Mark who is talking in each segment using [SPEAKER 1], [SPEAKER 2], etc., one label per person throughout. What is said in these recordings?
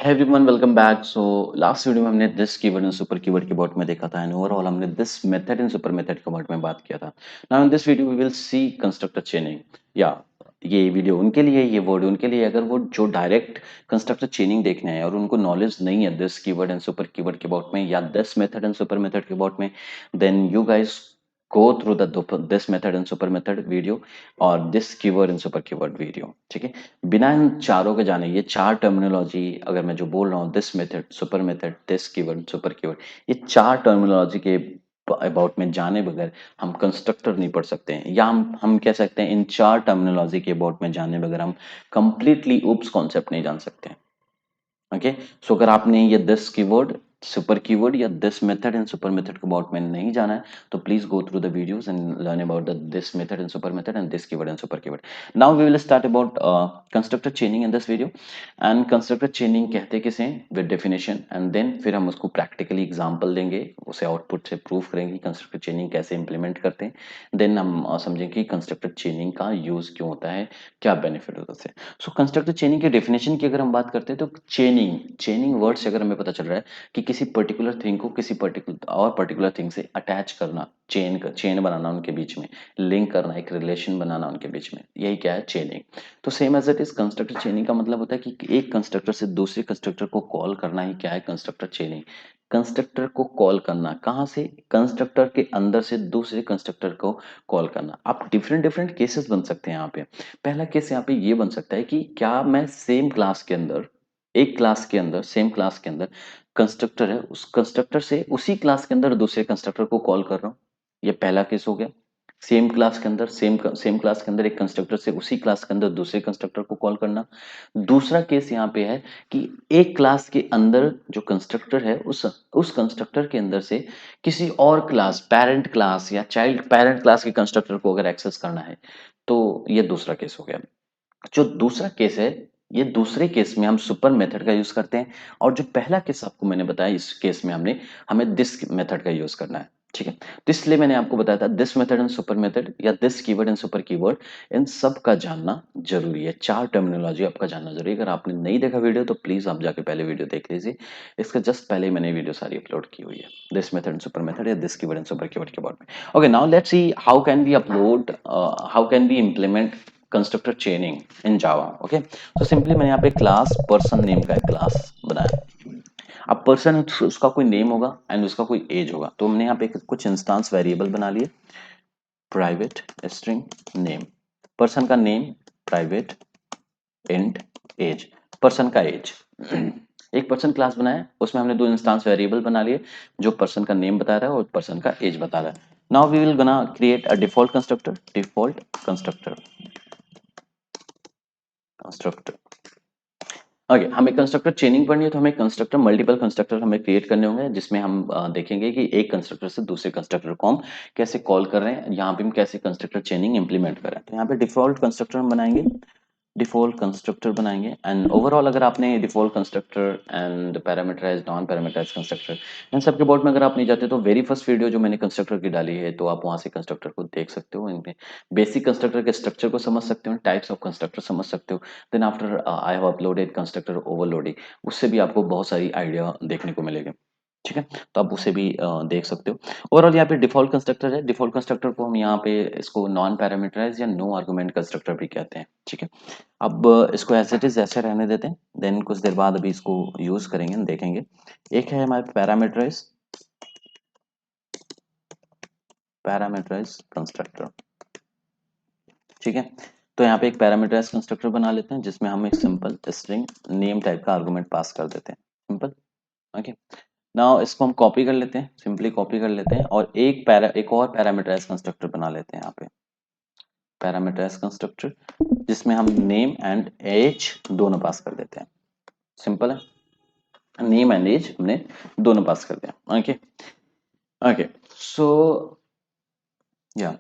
[SPEAKER 1] Hey everyone, welcome back. So last video में हमने this keyword and super keyword के about में देखा था एंड ओवरऑल हमने this method and super method के अबाउट में बात किया था. Now in this video we will see constructor chaining. या ये वीडियो उनके लिए, ये वर्ड उनके लिए अगर वो जो डायरेक्ट कंस्ट्रक्टर चेनिंग देखना है और उनको नॉलेज नहीं है this keyword and super keyword के अबाउट में या this method and super method के अबाउट में, then you guys go through the this method and super method video और this keyword and super keyword video. ठीक है, बिना इन चारों के जाने ये चार टर्मिनोलॉजी अगर मैं जो बोल रहा हूँ this method super method this keyword super keyword, ये चार टर्मिनोलॉजी के अबाउट में जाने बगैर हम कंस्ट्रक्टर नहीं पढ़ सकते हैं. या हम कह सकते हैं इन चार टर्मिनोलॉजी के अबाउट में जाने बगैर हम कंप्लीटली ऊप्स कॉन्सेप्ट नहीं जान सकते हैं. ओके, सो अगर आपने ये दिस कीवर्ड सुपर कीवर्ड या this method and super method के अबाउट में नहीं जाना है तो please go through the videos and learn about the this method and super method and this keyword and super keyword. Now we will start about constructor chaining in this video. And constructor chaining कहते किसे हैं with definition and then फिर हम उसको practically example देंगे, उसे output से prove करेंगे कंस्ट्रक्टर चेनिंग कैसे इंप्लीमेंट करते हैं. देन हम समझेंगे कि कंस्ट्रक्टर चेनिंग का यूज क्यों होता है, क्या बेनिफिट होता है. सो कंस्ट्रक्टर चेनिंग के डेफिनेशन की अगर हम बात करते हैं तो चेनिंग चेनिंग वर्ड से अगर हमें पता चल रहा है कि किसी पर्टिकुलर थिंग को किसी पर्टिकुलर थिंग से अटैच करना, चेन बनाना उनके बीच में, लिंक करना, एक रिलेशन बनाना उनके बीच में, यही क्या है चेनिंग. तो same as it is constructor chaining का मतलब होता है कि एक कंस्ट्रक्टर से दूसरे कंस्ट्रक्टर को कॉल करना ही क्या है कंस्ट्रक्टर चेनिंग. कंस्ट्रक्टर को कॉल करना कहाँ से, कंस्ट्रक्टर के अंदर से दूसरे कंस्ट्रक्टर को कॉल करना. आप डिफरेंट डिफरेंट केसेस बन सकते हैं यहाँ पे. पहला केस यहाँ पे ये बन सकता है कि क्या मैं सेम क्लास के अंदर, एक क्लास के अंदर, सेम क्लास के अंदर कंस्ट्रक्टर है, उस कंस्ट्रक्टर से उसी क्लास के अंदर दूसरे कंस्ट्रक्टर को कॉल कर रहा हूँ. ये पहला केस हो गया. सेम क्लास के अंदर, सेम क्लास के अंदर एक कंस्ट्रक्टर से उसी क्लास के अंदर दूसरे कंस्ट्रक्टर को कॉल करना. दूसरा केस यहाँ पे है कि एक क्लास के अंदर जो कंस्ट्रक्टर है उस कंस्ट्रक्टर के अंदर से किसी और क्लास, पेरेंट क्लास या चाइल्ड पेरेंट क्लास के कंस्ट्रक्टर को अगर एक्सेस करना है तो ये दूसरा केस हो गया. जो दूसरा केस है, ये दूसरे केस में हम सुपर मेथड का यूज करते हैं और जो पहला केस आपको मैंने बताया इस केस में हमें दिस मेथड का यूज करना है. ठीक है, तो इसलिए मैंने आपको बताया था this method and super method या this keyword and super keyword, इन सब का जानना जरूरी है. चार टर्मिनोलॉजी आपका जानना जरूरी है. अगर आपने नहीं देखा वीडियो तो प्लीज आप जाके पहले वीडियो देख लीजिए. इसका जस्ट पहले मैंने वीडियो सारी अपलोड की हुई है this method and super method या this keyword and super keyword के बारे में. Okay, now let's see how can we upload, how can we implement constructor chaining in Java. Okay, तो सिंपली मैंने यहाँ पे क्लास पर्सन नेम का एक क्लास बनाया. अब पर्सन उसका कोई नेम होगा एंड उसका कोई एज होगा, तो हमने यहाँ पे कुछ इंस्टांस वेरिएबल बना लिए. प्राइवेट स्ट्रिंग नेम, पर्सन का name, private int age, person का एज. एक पर्सन क्लास बनाया, उसमें हमने दो इंस्टांस वेरिएबल बना लिए जो पर्सन का नेम बता रहा है और पर्सन का एज बता रहा है. Now we will gonna create a default constructor. Default constructor constructor. Okay, हमें कंस्ट्रक्टर चेनिंग पढ़नी है तो हमें कंस्ट्रक्टर मल्टीपल कंस्ट्रक्टर हमें क्रिएट करने होंगे जिसमें हम देखेंगे कि एक कंस्ट्रक्टर से दूसरे कंस्ट्रक्टर को हम कैसे कॉल कर रहे हैं, यहाँ पे हम कैसे कंस्ट्रक्टर चेनिंग इंप्लीमेंट कर रहे हैं. तो यहाँ पे डिफॉल्ट कंस्ट्रक्टर हम बनाएंगे, डिफॉल्ट कंस्ट्रक्टर बनाएंगे. एंड ओवरऑल अगर आपने default constructor and parameterize non parameterize constructor इन सब के बोर्ड में अगर आप नहीं जाते तो वेरी फर्स्ट वीडियो जो मैंने कंस्ट्रक्टर की डाली है तो आप वहां से कंस्ट्रक्टर को देख सकते हो, इनके बेसिक कंस्ट्रक्टर के स्ट्रक्चर को समझ सकते हो, टाइप्स ऑफ कंस्ट्रक्टर समझ सकते हो. Then after I have uploaded constructor overloading, उससे भी आपको बहुत सारी आइडिया देखने को मिलेगी. ठीक है, तो आप उसे भी देख सकते हो. ओवरऑल यहाँ पे डिफॉल्ट कंस्ट्रक्टर है, डिफॉल्ट कंस्ट्रक्टर को हम यहाँ पे इसको नॉन पैरामीटराइज या नो आर्गुमेंट कंस्ट्रक्टर भी कहते हैं. ठीक है, अब इसको एज इट इज ऐसे रहने देते हैं. देन कुछ देर बाद अभी इसको यूज करेंगे, देखेंगे. एक है हमारे पैरामीटराइज कंस्ट्रक्टर. ठीक है, तो यहाँ पे एक पैरामीटराइज कंस्ट्रक्टर बना लेते हैं जिसमें हम एक सिंपल स्ट्रिंग नेम टाइप का आर्गुमेंट पास कर देते हैं. सिंपल. ओके, नाउ इसको हम कॉपी कर लेते हैं, सिंपली कॉपी कर लेते हैं और एक और पैरामीटराइज कंस्ट्रक्टर बना लेते हैं यहाँ पे. पैरामीटराइज कंस्ट्रक्टर जिसमें हम नेम एंड एज दोनों पास कर देते हैं. सिंपल है, नेम एंड एज हमने दोनों पास कर दिया. ओके ओके, सो या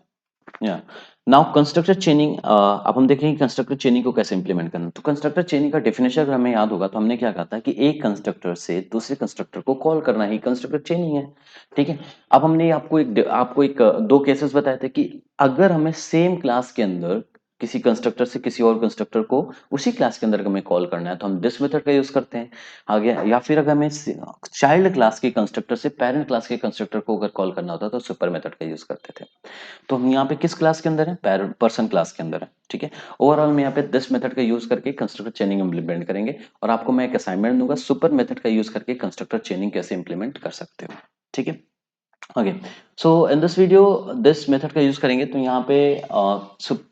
[SPEAKER 1] या नाउ कंस्ट्रक्टर चेनिंग. अब हम देखेंगे कंस्ट्रक्टर चेनिंग को कैसे इंप्लीमेंट करना. तो कंस्ट्रक्टर चेनिंग का डेफिनेशन अगर हमें याद होगा तो हमने क्या कहा था कि एक कंस्ट्रक्टर से दूसरे कंस्ट्रक्टर को कॉल करना ही कंस्ट्रक्टर चेनिंग है. ठीक है, अब हमने आपको एक दो केसेस बताए थे कि अगर हमें सेम क्लास के अंदर किसी कंस्ट्रक्टर से किसी और कंस्ट्रक्टर को उसी क्लास के अंदर हमें कॉल करना है तो हम दिस मेथड का यूज करते हैं। आगे या फिर अगर हमें चाइल्ड क्लास के कंस्ट्रक्टर से पेरेंट क्लास के कंस्ट्रक्टर को अगर कॉल करना होता तो सुपर मेथड का यूज करते थे। तो हम यहाँ पे किस क्लास के अंदर है, पर्सन क्लास के अंदर है, ठीक है। ओवरऑल में यहाँ पे दिस मेथड का यूज करके कंस्ट्रक्टर चेनिंग इंप्लीमेंट करेंगे और आपको मैं एक असाइनमेंट दूंगा, सुपर मेथड का यूज करके कंस्ट्रक्टर चेनिंग कैसे इंप्लीमेंट कर सकते हो, ठीक है। Okay, so in this video this method का यूज करेंगे तो यहाँ पे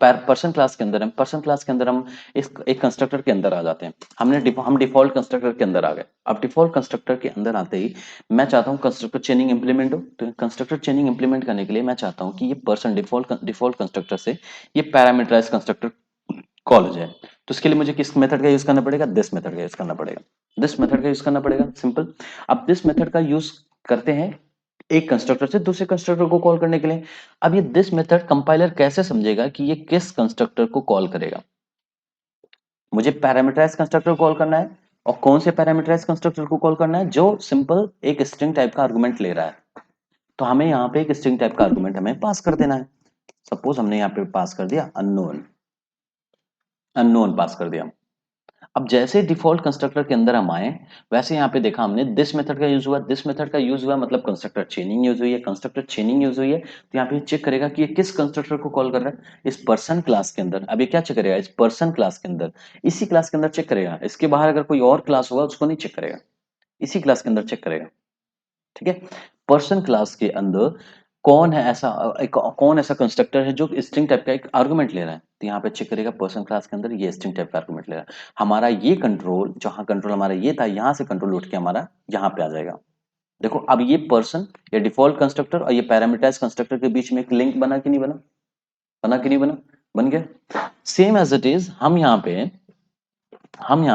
[SPEAKER 1] पर्सन क्लास के अंदर हम पर्सन क्लास के अंदर हम इस एक कंस्ट्रक्टर के अंदर आ जाते हैं। हम डिफॉल्ट कंस्ट्रक्टर के अंदर आ गए। अब डिफॉल्ट कंस्ट्रक्टर के अंदर आते ही मैं चाहता हूँ कंस्ट्रक्टर चेनिंग इंप्लीमेंट हो। तो कंस्ट्रक्टर चेनिंग इंप्लीमेंट करने के लिए मैं चाहता हूँ कि ये पर्सन डिफॉल्ट कंस्ट्रक्टर से ये पैरामीटराइज कंस्ट्रक्टर कॉल हो जाए। तो इसके लिए मुझे किस मेथड का यूज करना पड़ेगा, दिस मेथड का यूज करना पड़ेगा। दिस मेथड का यूज करना पड़ेगा, सिंपल। अब दिस मेथड का यूज करते हैं एक कंस्ट्रक्टर से दूसरे कंस्ट्रक्टर को कॉल करने के लिए। अब ये दिस मेथड कंपाइलर कैसे समझेगा कि ये किस कंस्ट्रक्टर को कॉल करेगा। मुझे पैरामीटराइज कंस्ट्रक्टर कॉल करना है और कौन से पैरामीटराइज कंस्ट्रक्टर को कॉल करना है, जो सिंपल एक स्ट्रिंग टाइप का आर्गुमेंट ले रहा है। तो हमें यहाँ पे एक स्ट्रिंग टाइप का आर्गुमेंट हमें पास कर देना है। सपोज हमने यहाँ पे पास कर दिया अननोन, अननोन पास कर दिया। अब जैसे डिफॉल्ट कंस्ट्रक्टर के अंदर हम आए वैसे यहाँ पे देखा हमने दिस मेथड का यूज हुआ। दिस मेथड का यूज हुआ मतलब कंस्ट्रक्टर चेनिंग यूज हुई है। कंस्ट्रक्टर चेनिंग यूज हुई है तो यहाँ पे चेक करेगा कि ये किस कंस्ट्रक्टर को कॉल कर रहा है, इस पर्सन क्लास के अंदर। अब ये क्या चेक करेगा, इस पर्सन क्लास के अंदर, इसी क्लास के अंदर चेक करेगा। इसके बाहर अगर कोई और क्लास होगा उसको नहीं चेक करेगा, इसी क्लास के अंदर चेक करेगा, ठीक है। पर्सन क्लास के अंदर कौन है ऐसा कौन ऐसा कंस्ट्रक्टर है जो स्ट्रिंग टाइप का एक आर्गुमेंट ले रहा है। तो यहाँ पे चेक करेगा पर्सन क्लास के अंदर ये स्ट्रिंग टाइप का आर्गुमेंट ले रहा है। हमारा ये कंट्रोल, जहां कंट्रोल हमारा ये था, यहाँ से कंट्रोल उठ के हमारा यहाँ पे आ जाएगा। देखो अब ये पर्सन, ये डिफॉल्ट कंस्ट्रक्टर और ये पैरामीटराइज कंस्ट्रक्टर के बीच में एक लिंक बना कि नहीं बना, बना कि नहीं बना, बन गया। सेम एज इट इज हम यहाँ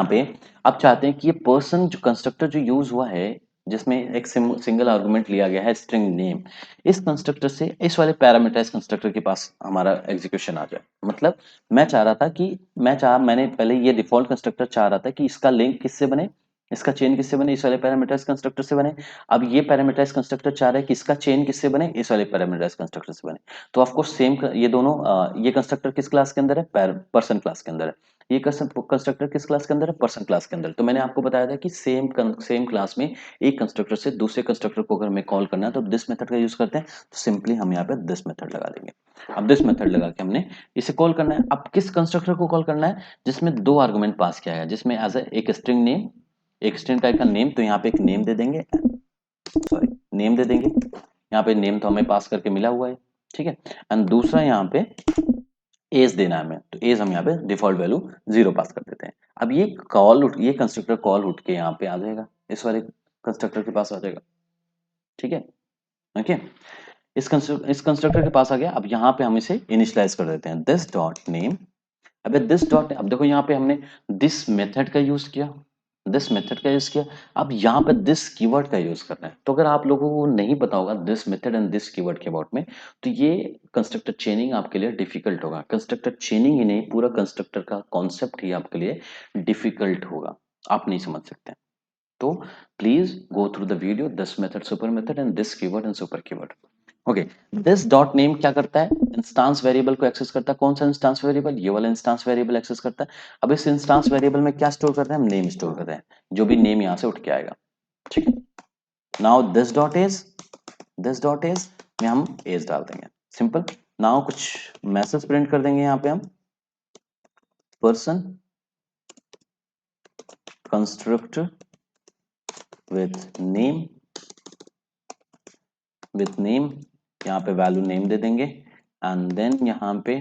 [SPEAKER 1] पे अब चाहते हैं कि ये पर्सन जो कंस्ट्रक्टर जो यूज हुआ है, जिसमें एक सिंगल आर्गुमेंट लिया गया है स्ट्रिंग नेम, इस कंस्ट्रक्टर से इस वाले पैरामीटराइज कंस्ट्रक्टर के पास हमारा एग्जीक्यूशन आ जाए। मतलब मैं चाह रहा था कि मैंने पहले ये डिफॉल्ट कंस्ट्रक्टर चाह रहा था कि इसका लिंक किससे बने, इसका चेन किससे बने, इस वाले पैरामीटराइज कंस्ट्रक्टर से बने। अब ये पैरामीटराइज कंस्ट्रक्टर चाह रहा है कि इसका चेन किससे बने, इस वाले पैरामीटराइज कंस्ट्रक्टर से बने। तो ऑफ कोर्स सेम ये दोनों ये कंस्ट्रक्टर किस क्लास के अंदर है, पर्सन क्लास के अंदर है। ये कंस्ट्रक्टर किस क्लास के अंदर है, पर्सन क्लास के अंदर। तो मैंने आपको बताया था कि सेम क्लास में एक कंस्ट्रक्टर से दूसरे कंस्ट्रक्टर को अगर हमें कॉल करना है तो दिस मेथड का यूज करते हैं। तो सिंपली हम यहाँ पे दिस मेथड लगा देंगे। अब दिस मेथड लगा के हमने इसे कॉल करना है। अब किस कंस्ट्रक्टर को कॉल करना है, जिसमें दो आर्गुमेंट पास किया गया, जिसमें एज एक स्ट्रिंग नेम, एक स्ट्रिंग टाइप का नेम। तो यहाँ पे एक नेम दे देंगे, सॉरी नेम दे देंगे। यहाँ पे नेम तो हमें पास करके मिला हुआ है, ठीक है। एंड दूसरा यहाँ पे एज देना है हमें, तो एज हम यहाँ पे डिफॉल्ट वैल्यू 0 पास कर देते हैं। अब ये कंस्ट्रक्टर कॉल उठ के यहाँ पे आ जाएगा, इस वाले कंस्ट्रक्टर के पास आ जाएगा, ठीक है। ओके, इस कंस्ट्रक्टर के पास आ गया। अब यहाँ पे हम इसे इनिशियलाइज कर देते हैं, दिस डॉट नेम। अब देखो यहाँ पे हमने दिस मेथड का यूज किया, दिस मेथड का यूज किया। अब यहाँ पे दिस कीवर्ड का यूज करना है। तो अगर आप लोगों को नहीं पता होगा this method and this keyword के अबाउट में, तो ये कंस्ट्रक्टर चेनिंग आपके लिए डिफिकल्ट होगा। कंस्ट्रक्टर चेनिंग ही नहीं, पूरा कंस्ट्रक्टर का कॉन्सेप्ट ही आपके लिए डिफिकल्ट होगा, आप नहीं समझ सकते। तो please go through the video, this method, super method and this keyword and super keyword. Okay, this dot name क्या करता है, इंस्टांस वेरिएबल को एक्सेस करता है। कौन सा इंस्टांस वेरिएबल, ये वाला इंस्टांस वेरिएबल एक्सेस करता है। अब इस इंस्टांस वेरिएबल में क्या स्टोर करते हैं, हम नेम स्टोर करते हैं, जो भी नेम यहां से उठ के आएगा, ठीक है। नाउ दिस डॉट इज में हम एज डाल देंगे, सिंपल। नाउ कुछ मैसेज प्रिंट कर देंगे यहाँ पे हम, पर्सन कंस्ट्रक्टर विथ नेम, यहाँ पे वैल्यू नेम दे देंगे एंड देन यहाँ पे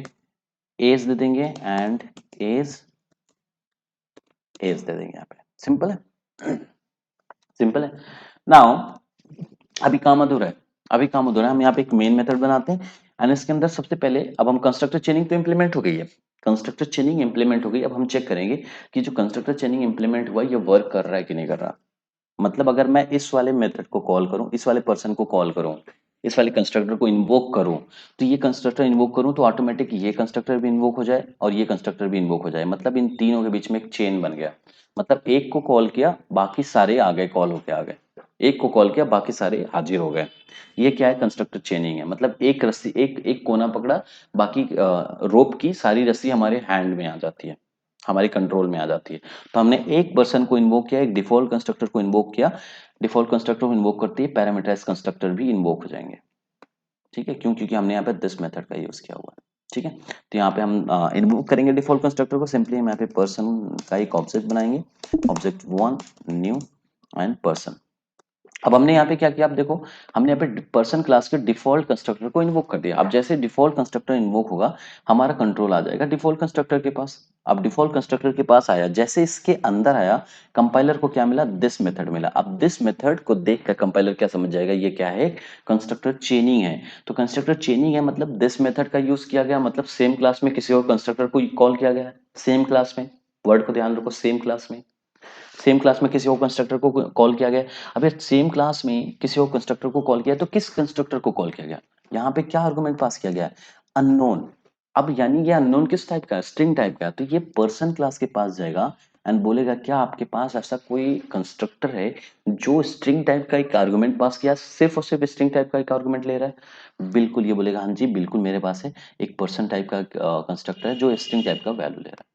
[SPEAKER 1] एज दे देंगे एंड एज दे देंगे यहाँ पे। सिंपल है, सिंपल है। नाउ अभी काम अधूरा है। हम यहाँ पे एक मेन मेथड बनाते हैं एंड इसके अंदर सबसे पहले अब हम कंस्ट्रक्टर चेनिंग तो इंप्लीमेंट हो गई है, कंस्ट्रक्टर चेनिंग इंप्लीमेंट हो गई। अब हम चेक करेंगे कि जो कंस्ट्रक्टर चेनिंग इंप्लीमेंट हुआ ये वर्क कर रहा है कि नहीं कर रहा। मतलब अगर मैं इस वाले मेथड को कॉल करूं, इस वाले पर्सन को कॉल करूं, इस वाले कंस्ट्रक्टर को इन्वोक करूं, तो ये कंस्ट्रक्टर इन्वोक करूं तो ऑटोमेटिक ये कंस्ट्रक्टर भी इन्वोक हो जाए और ये कंस्ट्रक्टर भी इन्वोक हो जाए। मतलब इन तीनों के बीच में एक चेन बन गया। मतलब एक को कॉल किया, बाकी सारे आ गए, कॉल होके आ गए, एक को कॉल किया, बाकी सारे हाजिर हो गए। ये क्या है? कंस्ट्रक्टर चेनिंग है। मतलब एक रस्सी, एक एक कोना पकड़ा, बाकी रोप की सारी रस्सी हमारे हैंड में आ जाती है, हमारे कंट्रोल में आ जाती है। तो हमने एक पर्सन को इन्वोक किया, एक डिफॉल्ट कंस्ट्रक्टर को इन्वोक किया। डिफॉल्ट कंस्ट्रक्टर को इन्वोक करते ही पैरामीटराइज कंस्ट्रक्टर भी इन्वोक हो जाएंगे। ठीक है, क्यों? क्योंकि हमने यहाँ पे दिस मेथड का यूज किया हुआ है। ठीक है, तो यहाँ पे हम इन्वोक करेंगे डिफॉल्ट कंस्ट्रक्टर को। सिंपली हम यहाँ पे पर्सन का एक ऑब्जेक्ट बनाएंगे, object one, new and person. अब हमने यहाँ पे क्या किया? आप देखो, हमने यहाँ पे पर्सन क्लास के डिफॉल्ट कंस्ट्रक्टर को इन्वोक कर दिया। अब जैसे डिफॉल्ट कंस्ट्रक्टर इन्वोक होगा, हमारा कंट्रोल आ जाएगा डिफॉल्ट कंस्ट्रक्टर के पास। अब डिफॉल्ट कंस्ट्रक्टर के पास आया, जैसे इसके अंदर आया, कंपाइलर को क्या मिला? दिस मेथड मिला। अब दिस मेथड को देखकर कंपाइलर क्या समझ जाएगा? ये क्या है? कंस्ट्रक्टर चेनिंग है। तो कंस्ट्रक्टर चेनिंग है मतलब दिस मेथड का यूज किया गया, मतलब सेम क्लास में किसी और कंस्ट्रक्टर को कॉल किया गया है। सेम क्लास में, वर्ड को ध्यान रखो, सेम क्लास में, सेम क्लास में किसी और कंस्ट्रक्टर को कॉल किया गया। अब ये सेम क्लास में किसी और कंस्ट्रक्टर को कॉल किया, तो किस कंस्ट्रक्टर को कॉल किया गया? यहाँ पे क्या आर्गुमेंट पास किया गया है? अननोन। अब यानी ये अननोन किस टाइप का है? स्ट्रिंग टाइप का है। तो ये पर्सन क्लास के पास जाएगा एंड बोलेगा क्या आपके पास ऐसा कोई कंस्ट्रक्टर है जो स्ट्रिंग टाइप का एक आर्गुमेंट पास किया, सिर्फ और सिर्फ स्ट्रिंग टाइप का एक आर्गुमेंट ले रहा है? बिल्कुल, ये बोलेगा हाँ जी बिल्कुल मेरे पास है, एक पर्सन टाइप का कंस्ट्रक्टर है जो स्ट्रिंग टाइप का वैल्यू ले रहा है।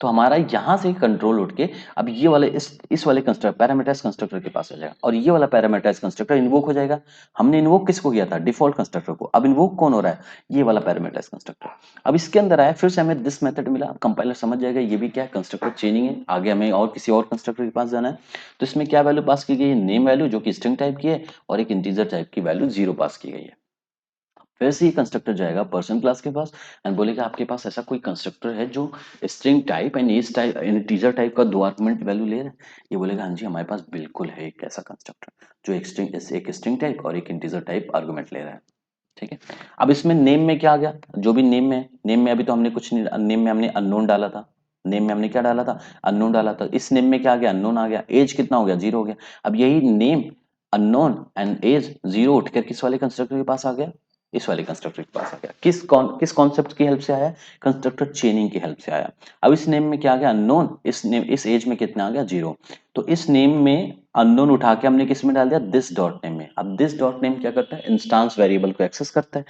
[SPEAKER 1] तो हमारा यहां से कंट्रोल उठ के अब ये वाले इस वाले कंस्ट्रक्टर पैरामीटराइज कंस्ट्रक्टर के पास आ जाएगा, और ये वाला पैरामीटराइज कंस्ट्रक्टर इन्वोक हो जाएगा। हमने इन्वोक किसको किया था? डिफॉल्ट कंस्ट्रक्टर को। अब इन्वोक कौन हो रहा है? ये वाला पैरामीटराइज कंस्ट्रक्टर। अब इसके अंदर आया, फिर से हमें दिस मेथड मिला। अब कंपाइलर समझ जाएगा ये भी क्या है? कंस्ट्रक्टर चेनिंग है। आगे हमें और किसी और कंस्ट्रक्टर के पास जाना है, तो इसमें क्या वैल्यू पास की गई है? नेम वैल्यू, जो कि स्ट्रिंग टाइप की है, और एक इंटीजर टाइप की वैल्यू 0 पास की गई है। फिर से ये कंस्ट्रक्टर जाएगा पर्सन क्लास के पास एंड बोलेगा आपके पास ऐसा कोई कंस्ट्रक्टर है जो स्ट्रिंग टाइप एंड इस टाइप इंटीजर टाइप का दो आर्गुमेंट वैल्यू ले रहा है? ये बोलेगा हाँ जी हमारे पास बिल्कुल है एक ऐसा कंस्ट्रक्टर जो एक स्ट्रिंग टाइप और एक इंटीजर टाइप आर्गुमेंट ले रहा है। ठीक है, अब इसमें नेम में क्या आ गया? जो भी नेम में, नेम में अभी तो हमने कुछ नहीं, नेम में हमने अननोन डाला था। नेम में हमने क्या डाला था? अननोन डाला था। इस नेम में क्या आ गया? अननोन आ गया। एज कितना हो गया? 0 हो गया। अब यही नेम, अननोन एंड एज 0 उठकर किस वाले कंस्ट्रक्टर के पास आ गया? इस वाले कंस्ट्रक्टर के पास आ गया। किस कॉन्सेप्ट की हेल्प से आया? कंस्ट्रक्टर चेनिंग की हेल्प से आया। अब इस नेम में क्या आ गया? अननोन। इस नेम, इस एज में कितना आ गया? 0। तो इस नेम में अननोन उठा के हमने किस में डाल दिया? दिस डॉट नेम में। अब दिस डॉट नेम क्या करता है? इंस्टांस वेरिएबल को एक्सेस करता है।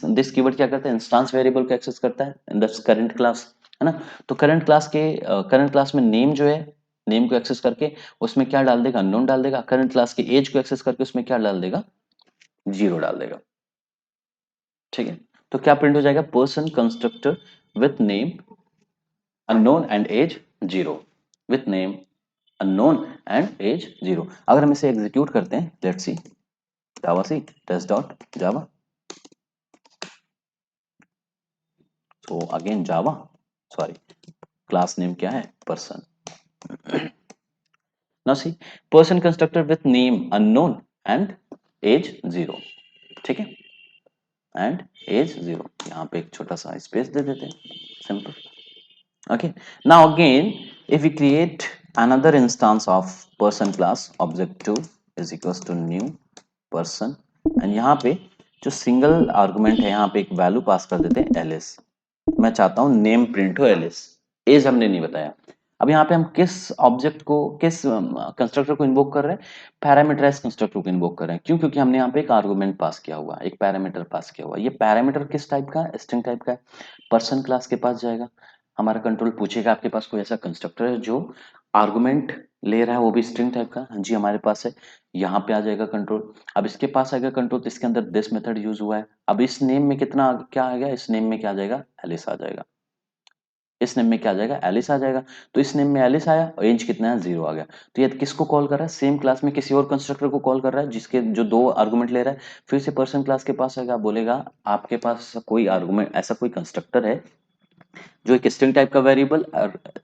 [SPEAKER 1] दिस कीवर्ड क्या करता है? इंस्टांस वेरिएबल को एक्सेस करता है इन द करंट क्लास, है ना? तो करंट क्लास में नेम जो है, नेम को एक्सेस करके उसमें क्या डाल देगा? अननोन डाल देगा। करंट क्लास के एज को एक्सेस करके उसमें क्या डाल देगा? 0 डाल देगा। ठीक है, तो क्या प्रिंट हो जाएगा? Person constructor with name unknown and age 0, with name unknown and age 0। अगर हम इसे एग्जीक्यूट करते हैं, let's see javac test dot Java, तो again Java, sorry, class name क्या है? Person. Now see, person constructor with name unknown and age 0। ठीक है, एंड एज 0, यहाँ पे एक छोटा सा स्पेस दे देते हैं, simple. Okay, now again if we create another instance of person class, object2 is equals to new person, and यहाँ पे जो सिंगल आर्गुमेंट है, यहाँ पे एक वैल्यू पास कर देते हैं एलिस। मैं चाहता हूँ नेम प्रिंट हो एलिस, एज हमने नहीं बताया। अब यहाँ पे हम किस ऑब्जेक्ट को, किस कंस्ट्रक्टर को इन्वोक कर रहे हैं? पैरामीटराइज कंस्ट्रक्टर को इन्वोक कर रहे हैं। क्यों? क्योंकि हमने यहाँ पे एक आर्गुमेंट पास किया हुआ है, एक पैरामीटर पास किया हुआ है। ये पैरामीटर किस टाइप का है? स्ट्रिंग टाइप का है। पर्सन क्लास के पास जाएगा, हमारा कंट्रोल पूछेगा आपके पास कोई ऐसा कंस्ट्रक्टर है जो आर्गुमेंट ले रहा है, वो भी स्ट्रिंग टाइप का? हाँ जी हमारे पास है। यहाँ पे आ जाएगा कंट्रोल। अब इसके पास आएगा कंट्रोल, तो इसके अंदर दिस मेथड यूज हुआ है। अब इस नेम में कितना क्या आ गया? इस नेम में क्या आ जाएगा? एलिस आ जाएगा। इस नेम में क्या आ जाएगा? एलिस आ जाएगा। तो इस नेम में एलिस आया और एज कितना है? 0 आ गया। तो ये किसको कॉल कर रहा है? सेम क्लास में किसी और कंस्ट्रक्टर को कॉल कर रहा है जिसके जो दो आर्गुमेंट ले रहा है। फिर से पर्सन क्लास के पास आएगा, बोलेगा आपके पास कोई आर्गुमेंट, ऐसा कोई कंस्ट्रक्टर है जो एक स्ट्रिंग टाइप का वेरिएबल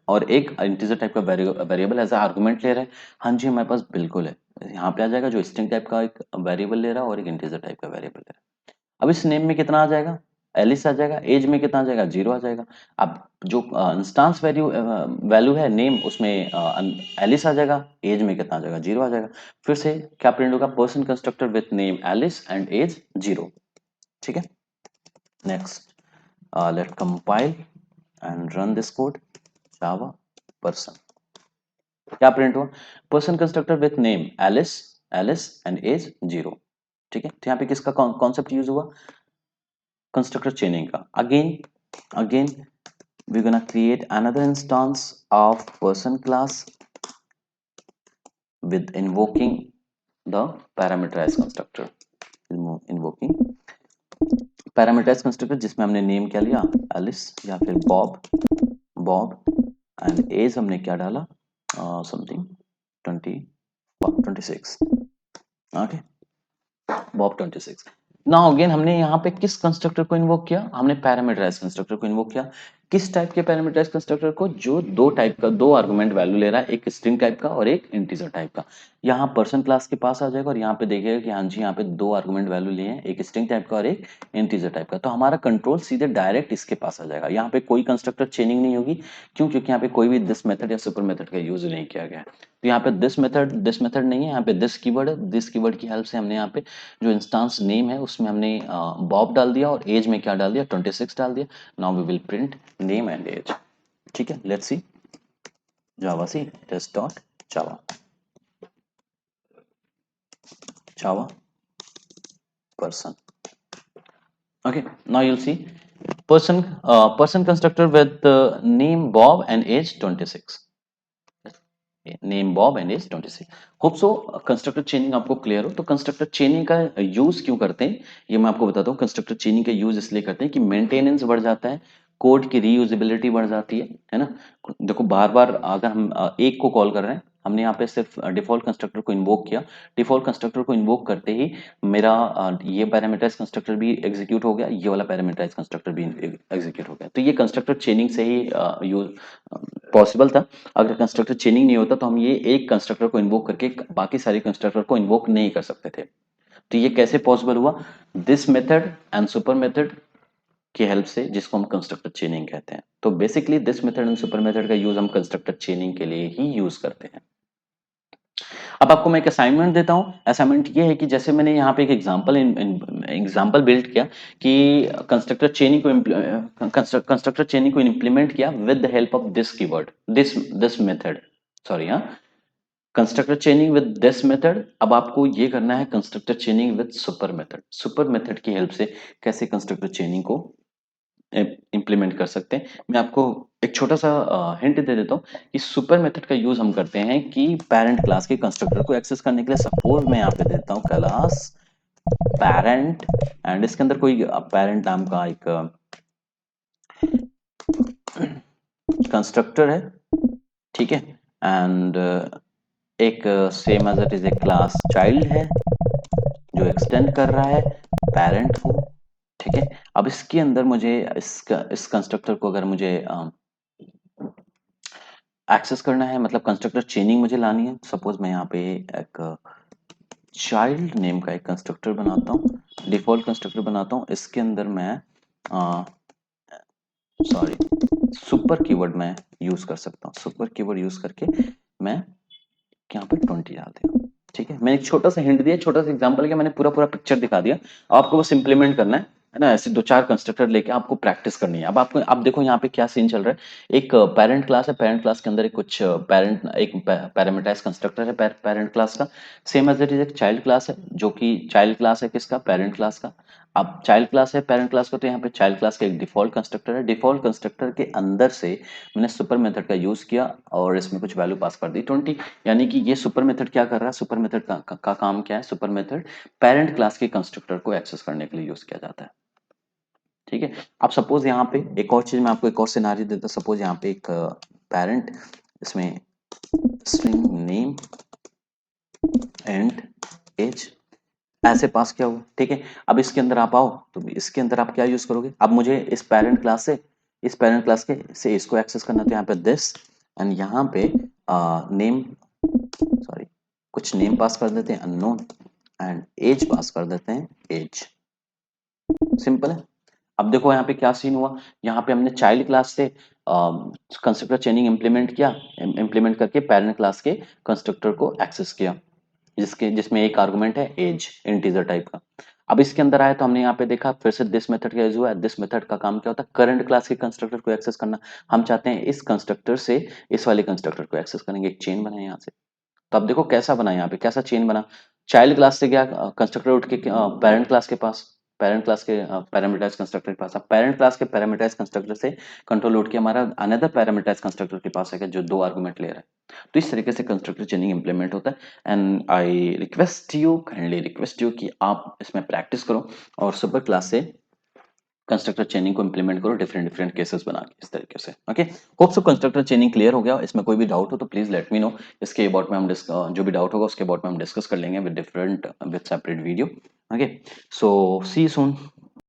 [SPEAKER 1] और एक इंटीजर टाइप का वेरिएबल एज आर्गुमेंट ले रहा है? हाँ जी हमारे पास बिल्कुल है। यहाँ पे आ जाएगा जो स्ट्रिंग टाइप का एक वेरिएबल ले रहा है और एक इंटीजर टाइप का वेरिएबल ले रहा है। अब इस नेम में कितना आ जाएगा? एलिस आ जाएगा। एज में कितना आ जाएगा? 0 आ जाएगा। अब जो इंस्टांस वैल्यू है नेम, उसमें एलिस आ जाएगा। एज में कितना आ जाएगा? 0 आ जाएगा। फिर से क्या प्रिंट होगा? Person constructor with name Alice and age 0। ठीक है, next let compile and run this code, java person। क्या प्रिंट हुआ? Person constructor with name Alice Alice and age 0। ठीक है, तो यहाँ पे किसका कॉन्सेप्ट यूज हुआ? कंस्ट्रक्टर चेनिंग का। Again we're gonna create another instance of person class with invoking the parameterized constructor, invoking parameterized constructor जिसमें हमने नेम क्या लिया, एलिस या फिर बॉब एंड एज हमने क्या डाला, something 26। Okay, Bob 26। Now again हमने यहाँ पे किस कंस्ट्रक्टर को इन्वोक किया? हमने पैरामीटराइज कंस्ट्रक्टर को इन्वोक किया। किस टाइप के पैरामीटराइज कंस्ट्रक्टर को? जो दो टाइप का, दो आर्गुमेंट वैल्यू ले रहा है, एक स्ट्रिंग टाइप का और एक इंटीजर टाइप का। यहाँ पर्सन क्लास के पास आ जाएगा और यहाँ पे देखिएगा कि हाँ जी, यहाँ पे दो आर्गुमेंट वैल्यू लिए हैं, एक स्ट्रिंग टाइप का और एक इंटीजर टाइप का। तो हमारा कंट्रोल सीधे डायरेक्ट इसके पास आ जाएगा। यहाँ पे कोई कंस्ट्रक्टर चेनिंग नहीं होगी। क्यों? क्योंकि यहाँ पे कोई भी दिस मेथड या सुपर मेथड का यूज नहीं किया गया है। तो यहाँ पे दिस मेथड नहीं है, यहाँ पे दिस कीवर्ड है। दिस कीवर्ड की हेल्प से हमने यहाँ पे जो इंस्टांस नेम है उसमें हमने बॉब डाल दिया और एज में क्या डाल दिया, 26 डाल दिया। Now we will print name and age. ठीक है, let's see javac test dot Java person. Okay, now you'll see person constructor with name Bob and age 26. Name Bob and age 26। Hope so constructor chaining आपको clear हो। तो constructor chaining का use क्यों करते हैं ये मैं आपको बताता हूँ। कंस्ट्रक्टर चेनिंग का यूज इसलिए करते हैं कि मेंटेनेंस बढ़ जाता है, कोड की रीयूजेबिलिटी बढ़ जाती है ना। देखो बार बार अगर हम एक को कॉल कर रहे हैं, हमने यहाँ पे सिर्फ डिफॉल्ट कंस्ट्रक्टर को इन्वोक किया। डिफॉल्ट कंस्ट्रक्टर को इन्वोक करते ही मेरा ये पैरामीटराइज कंस्ट्रक्टर भी एग्जीक्यूट हो गया, ये वाला पैरामीटराइज कंस्ट्रक्टर भी एग्जीक्यूट हो गया। तो ये कंस्ट्रक्टर चेनिंग से ही यूज पॉसिबल था। अगर कंस्ट्रक्टर चेनिंग नहीं होता तो हम ये एक कंस्ट्रक्टर को इन्वोक करके बाकी सारे कंस्ट्रक्टर को इन्वोक नहीं कर सकते थे। तो ये कैसे पॉसिबल हुआ? This method and super method की हेल्प से, जिसको हम कंस्ट्रक्टर चेनिंग कहते हैं। तो basically this method and super method का यूज हम कंस्ट्रक्टर चेनिंग के लिए ही यूज करते हैं। अब आपको मैं एक असाइनमेंट देता हूं। असाइनमेंट ये है कि जैसे मैंने यहाँ पे एक एग्जांपल बिल्ड किया कि कंस्ट्रक्टर चेनिंग को इंप्लीमेंट किया with the help of this keyword, this method, sorry हाँ, constructor chaining with this method. अब आपको ये करना है constructor chaining with super method. Super method की हेल्प से कैसे कंस्ट्रक्टर चेनिंग को इंप्लीमेंट कर सकते हैं। मैं आपको एक छोटा सा हिंट दे देता हूँ कि सुपर मेथड का यूज हम करते हैं कि पेरेंट क्लास के कंस्ट्रक्टर को एक्सेस करने के लिए। सपोज मैं यहाँ पे देता हूँ क्लास पेरेंट एंड इसके अंदर कोई पेरेंट नाम का एक कंस्ट्रक्टर है, ठीक है, एंड एक same as it is a class child है जो एक्सटेंड कर रहा है पेरेंट को, ठीक है। अब इसके अंदर मुझे इस कंस्ट्रक्टर को अगर मुझे एक्सेस करना है, मतलब कंस्ट्रक्टर चेनिंग मुझे लानी है। सपोज मैं यहाँ पे एक चाइल्ड नेम का एक कंस्ट्रक्टर बनाता हूँ, डिफॉल्ट कंस्ट्रक्टर बनाता हूँ। इसके अंदर मैं सॉरी सुपर कीवर्ड मैं यूज कर सकता हूँ। सुपर कीवर्ड यूज करके मैं यहाँ पे 20 डाल दिया, ठीक है। मैंने एक छोटा सा हिंट दिया, छोटा सा एग्जांपल किया, मैंने पूरा पूरा पिक्चर दिखा दिया। आपको बस इंप्लीमेंट करना है ना। ऐसे दो चार कंस्ट्रक्टर लेके आपको प्रैक्टिस करनी है। अब देखो यहाँ पे क्या सीन चल रहा है। एक पेरेंट क्लास है, पेरेंट क्लास के अंदर एक कुछ एक पैरामीटराइज कंस्ट्रक्टर है पेरेंट क्लास का। सेम एज इट इज एक चाइल्ड क्लास है, जो कि चाइल्ड क्लास है किसका, पेरेंट क्लास का। अब चाइल्ड क्लास है पेरेंट क्लास का, तो यहाँ पे चाइल्ड क्लास का एक डिफॉल्ट कंस्ट्रक्टर है। डिफॉल्ट कंस्ट्रक्टर के अंदर से मैंने सुपर मेथड का यूज किया और इसमें कुछ वैल्यू पास कर दी 20। यानी कि ये सुपर मेथड क्या कर रहा है, सुपर मेथड का काम क्या है? सुपर मेथड पेरेंट क्लास के कंस्ट्रक्टर को एक्सेस करने के लिए यूज किया जाता है, ठीक है। अब सपोज यहाँ पे एक और चीज मैं आपको एक और सिनारियो देता हूँ। सपोज यहाँ पे एक पेरेंट, इसमें स्ट्रिंग नेम एंड एज ऐसे पास किया हुआ, ठीक है। अब इसके अंदर आप आओ तो इसके अंदर आप क्या यूज करोगे? अब मुझे इस पेरेंट क्लास से, इस पेरेंट क्लास के से इसको एक्सेस करना, तो यहाँ पे दिस एंड यहाँ पे नेम, सॉरी कुछ नेम पास कर देते हैं अननोन एंड एज पास कर देते हैं एज। सिंपल है। अब देखो यहाँ पे क्या सीन हुआ। यहाँ पे हमने चाइल्ड क्लास से कंस्ट्रक्टर चेनिंग इंप्लीमेंट किया, इंप्लीमेंट करके पेरेंट क्लास के कंस्ट्रक्टर को एक्सेस किया, जिसमें एक आर्गुमेंट है एज, इंटीजर टाइप का। अब इसके अंदर आया तो हमने यहाँ पे देखा फिर से दिस मेथड का यूज हुआ है। दिस मेथड का काम क्या होता है? करंट क्लास के कंस्ट्रक्टर को एक्सेस करना। हम चाहते हैं इस कंस्ट्रक्टर से इस वाले कंस्ट्रक्टर को एक्सेस करेंगे, एक चेन बनाए यहाँ से। तो अब देखो कैसा बना, यहाँ पे कैसा चेन बना। चाइल्ड क्लास से क्या कंस्ट्रक्टर उठ के पेरेंट क्लास के पास, पेरेंट क्लास के पैरामीटराइज कंस्ट्रक्टर के पास, अब पेरेंट क्लास के पैरामीटराइज कंस्ट्रक्टर से कंट्रोल उठ के हमारा अनदर पैरामीटराइज कंस्ट्रक्टर के पास है जो दो आर्गुमेंट ले रहा है। तो इस तरीके से कंस्ट्रक्टर चेनिंग इंप्लीमेंट होता है। And I request you, kindly request you कि आप इसमें प्रैक्टिस करो और सुपर क्लास से कंस्ट्रक्टर चेनिंग को इंप्लीमेंट करो डिफरेंट डिफरेंट केसेस बना के इस तरीके से। Okay, hope so constructor चेनिंग clear हो गया। इसमें कोई भी डाउट हो तो प्लीज लेट मी नो। इसके अबाउट में हम जो भी डाउट होगा उसके अबाउट में हम डिस्कस कर लेंगे with different with separate video. Okay, so see you soon.